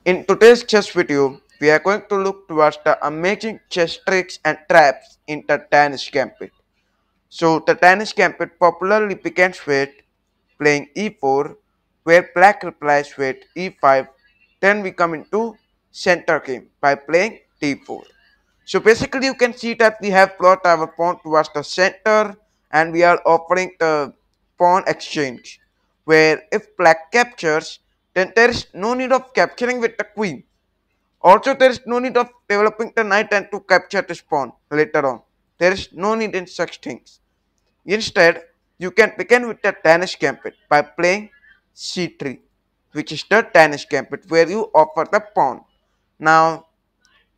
In today's chess video, we are going to look towards the amazing chess tricks and traps in the Danish Gambit. So the Danish Gambit popularly begins with playing e4, where black replies with e5. Then we come into center game by playing d4. So basically you can see that we have brought our pawn towards the center and we are offering the pawn exchange, where if black captures, then there is no need of capturing with the queen. Also, there is no need of developing the knight and to capture this pawn later on. There is no need in such things. Instead, you can begin with the Danish Gambit by playing c3, which is the Danish Gambit where you offer the pawn. Now,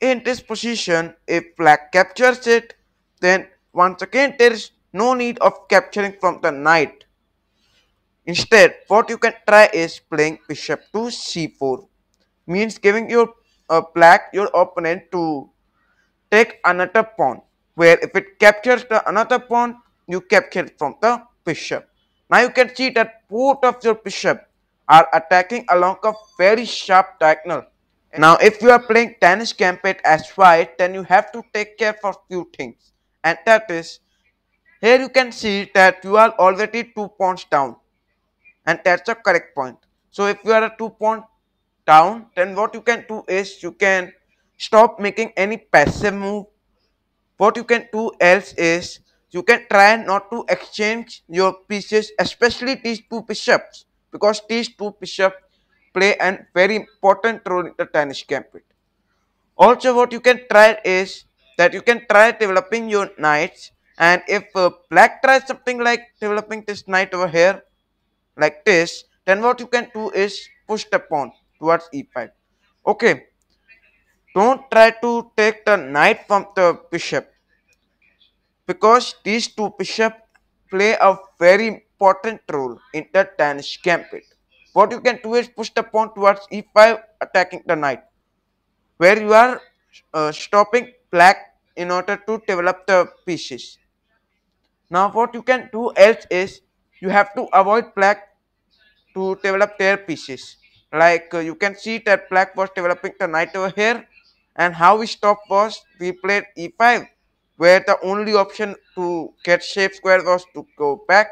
in this position, if black captures it, then once again there is no need of capturing from the knight. Instead, what you can try is playing bishop to c4, means giving your black your opponent to take another pawn, where if it captures the another pawn, you capture it from the bishop. Now you can see that both of your bishop are attacking along a very sharp diagonal. Now if you are playing Danish Gambit as white, then you have to take care for few things, and that is, here you can see that you are already 2 pawns down, and that's the correct point. So if you are a 2 pawn down, then what you can do is you can stop making any passive move. What you can do else is you can try not to exchange your pieces, especially these two bishops, because these two bishops play a very important role in the Danish Gambit. Also, what you can try is that you can try developing your knights, and if black tries something like developing this knight over here like this, then what you can do is push the pawn towards e5. Okay, don't try to take the knight from the bishop, because these two bishops play a very important role in the Danish Gambit. What you can do is push the pawn towards e5, attacking the knight, where you are stopping black in order to develop the pieces. Now what you can do else is you have to avoid black to develop their pieces. Like you can see that black was developing the knight over here, and how we stopped was we played e5, where the only option to get shape square was to go back.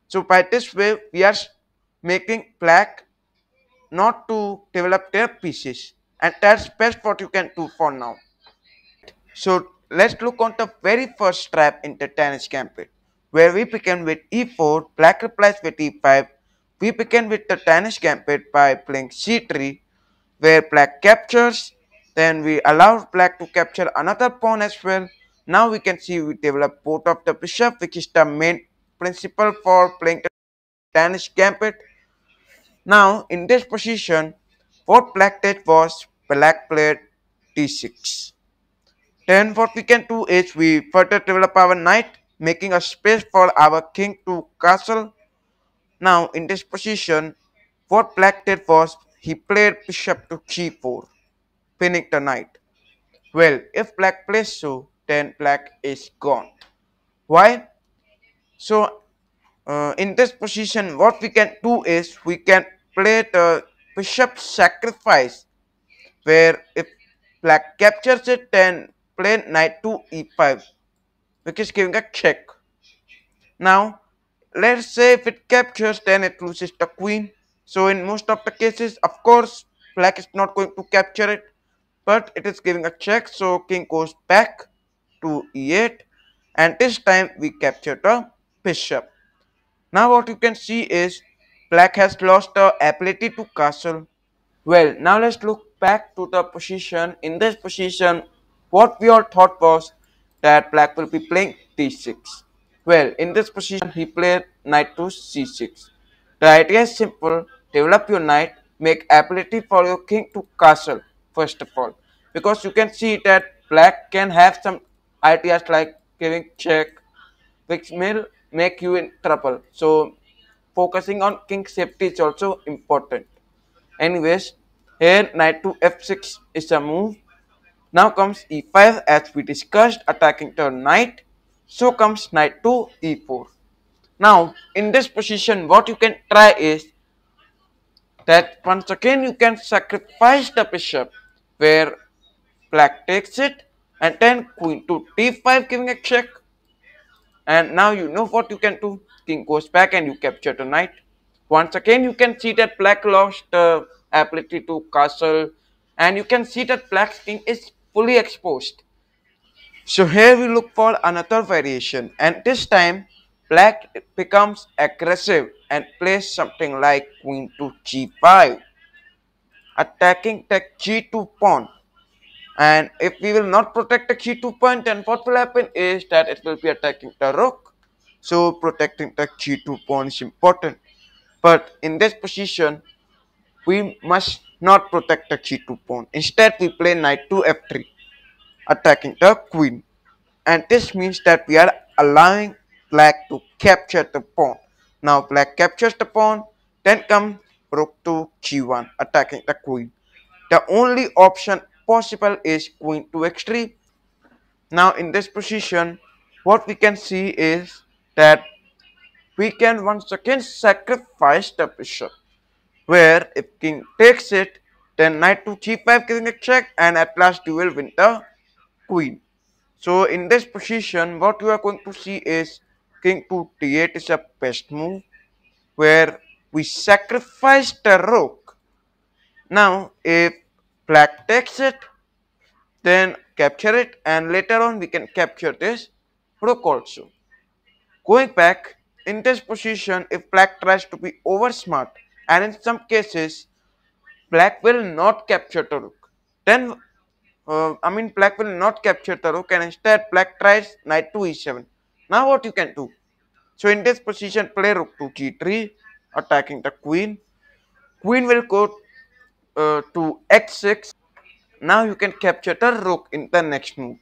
So by this way we are making black not to develop their pieces, and that's best what you can do for now. So let's look on the very first trap in the Danish Gambit, where we begin with e4, black replies with e5. We begin with the Danish Gambit by playing c3, where black captures. Then we allow black to capture another pawn as well. Now we can see we develop both of the bishop, which is the main principle for playing the Danish Gambit. Now in this position, what black did was black played d6. Then what we can do is we further develop our knight, making a space for our king to castle. Now in this position, what black did was he played bishop to g4, pinning the knight. Well, if black plays so, then black is gone. Why? So in this position, what we can do is we can play the bishop sacrifice, where if black captures it, then play knight to e5, which is giving a check. Now, let's say if it captures, then it loses the queen. So in most of the cases, of course, black is not going to capture it, but it is giving a check. So king goes back to e8, and this time we capture the bishop. Now what you can see is black has lost the ability to castle. Well, now let's look back to the position. In this position, what we all thought was that black will be playing d6. Well, in this position, he played knight to c6. The idea is simple: develop your knight, make ability for your king to castle, first of all. Because you can see that black can have some ideas like giving check, which may make you in trouble. So, focusing on king safety is also important. Anyways, here knight to f6 is a move. Now comes e5 as we discussed, attacking the knight. So comes knight to e4. Now in this position, what you can try is that once again you can sacrifice the bishop, where black takes it, and then queen to d5 giving a check. And now you know what you can do. King goes back and you capture the knight. Once again you can see that black lost the ability to castle, and you can see that black's king is fully exposed. So here we look for another variation, and this time black becomes aggressive and plays something like queen to g5, attacking the g2 pawn. And if we will not protect the g2 pawn, then what will happen is that it will be attacking the rook. So protecting the g2 pawn is important. But in this position, we must not protect the g2 pawn. Instead, we play knight to f3, attacking the queen. And this means that we are allowing black to capture the pawn. Now black captures the pawn, then comes rook to g1, attacking the queen. The only option possible is queen to x3. Now in this position, what we can see is that we can once again sacrifice the bishop, where if king takes it, then knight to g5 giving a check, and at last you will win the queen. So in this position, what you are going to see is king to d8 is a best move, where we sacrifice the rook. Now if black takes it, then capture it, and later on we can capture this rook also. Going back, in this position, if black tries to be over smart, and in some cases black will not capture the rook, then black will not capture the rook, and instead black tries knight to e7. Now what you can do? So in this position, play rook to g3, attacking the queen. Queen will go to x6. Now you can capture the rook in the next move.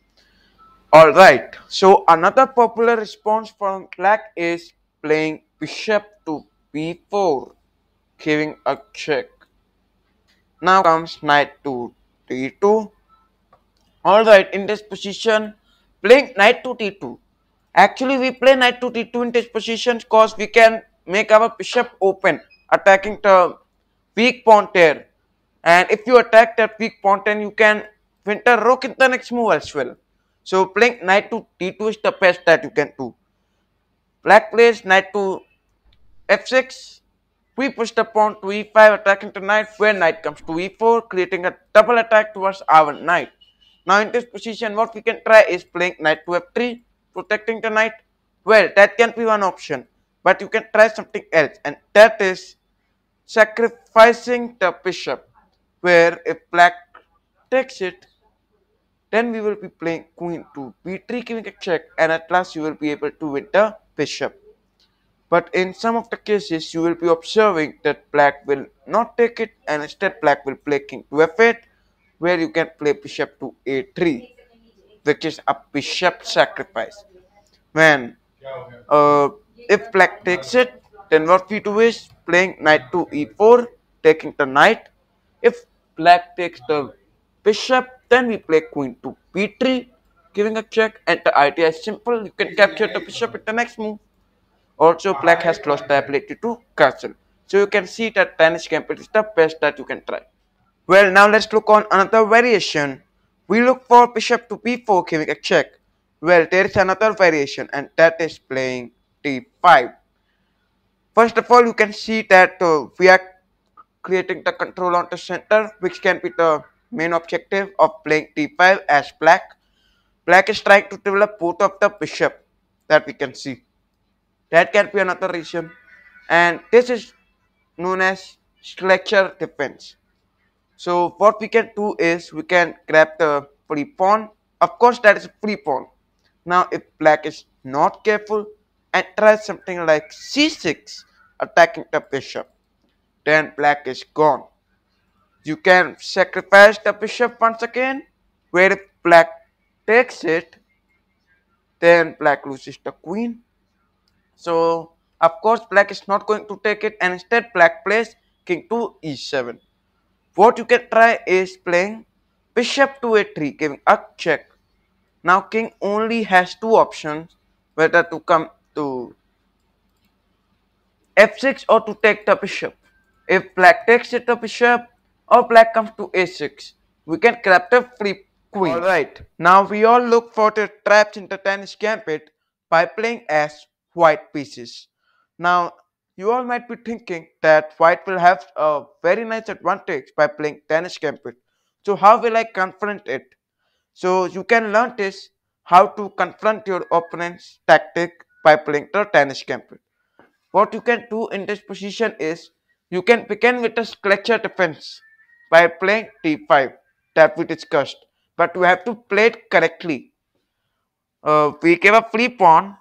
Alright, so another popular response from black is playing bishop to b4, giving a check. Now comes knight to d2. Alright, in this position, playing knight to d2. Actually, we play knight to d2 in this position because we can make our bishop open, attacking the weak pawn there. And if you attack that weak pawn, then you can win the rook in the next move as well. So playing knight to d2 is the best that you can do. Black plays knight to f6. We push the pawn to e5, attacking the knight, where knight comes to e4, creating a double attack towards our knight. Now in this position, what we can try is playing knight to f3, protecting the knight. Well, that can be one option, but you can try something else, and that is sacrificing the bishop, where if black takes it, then we will be playing queen to b3 giving a check, and at last you will be able to win the bishop. But in some of the cases, you will be observing that black will not take it, and instead black will play king to f8, where you can play bishop to a3, which is a bishop sacrifice. When if black takes it, then what we do is playing knight to e4, taking the knight. If black takes the bishop, then we play queen to b3, giving a check. And the idea is simple: you can capture the bishop in the next move. Also, black has lost the ability to castle. So you can see that Danish Gambit is the best that you can try. Well, now let's look on another variation. We look for bishop to b4 giving a check. Well, there is another variation, and that is playing d5. First of all, you can see that we are creating the control on the center, which can be the main objective of playing d5 as black. Black is trying to develop both of the bishop that we can see. That can be another reason. And this is known as sledger defense. So what we can do is we can grab the free pawn. Of course, that is a free pawn. Now, if black is not careful and tries something like c6, attacking the bishop, then black is gone. You can sacrifice the bishop once again, where if black takes it, then black loses the queen. So, of course, black is not going to take it, and instead black plays king to e7. What you can try is playing bishop to a3, giving a check. Now king only has two options, whether to come to f6 or to take the bishop. If black takes it to bishop or black comes to a6, we can grab the free queen. Alright, now we all look for the traps in the Danish gambit by playing as white pieces. Now, you all might be thinking that white will have a very nice advantage by playing Danish gambit. So how will I confront it? So you can learn this how to confront your opponent's tactic by playing the Danish gambit. What you can do in this position is you can begin with a scratcher defense by playing d5 that we discussed, but you have to play it correctly. We give a free pawn,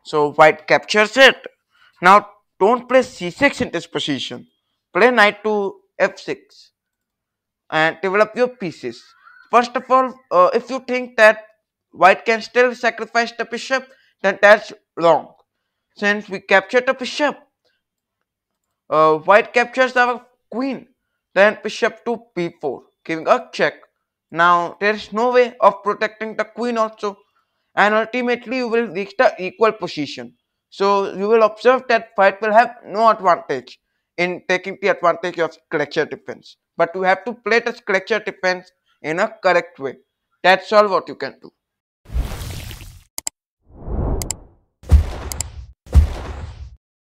so white captures it. Now don't play c6 in this position. Play knight to f6 and develop your pieces. First of all, if you think that white can still sacrifice the bishop, then that's wrong. Since we captured the bishop, white captures our queen, then bishop to b4, giving a check. Now there is no way of protecting the queen also, and ultimately you will reach the equal position. So you will observe that white will have no advantage in taking the advantage of structure defense. But you have to play the structure defense in a correct way. That's all what you can do.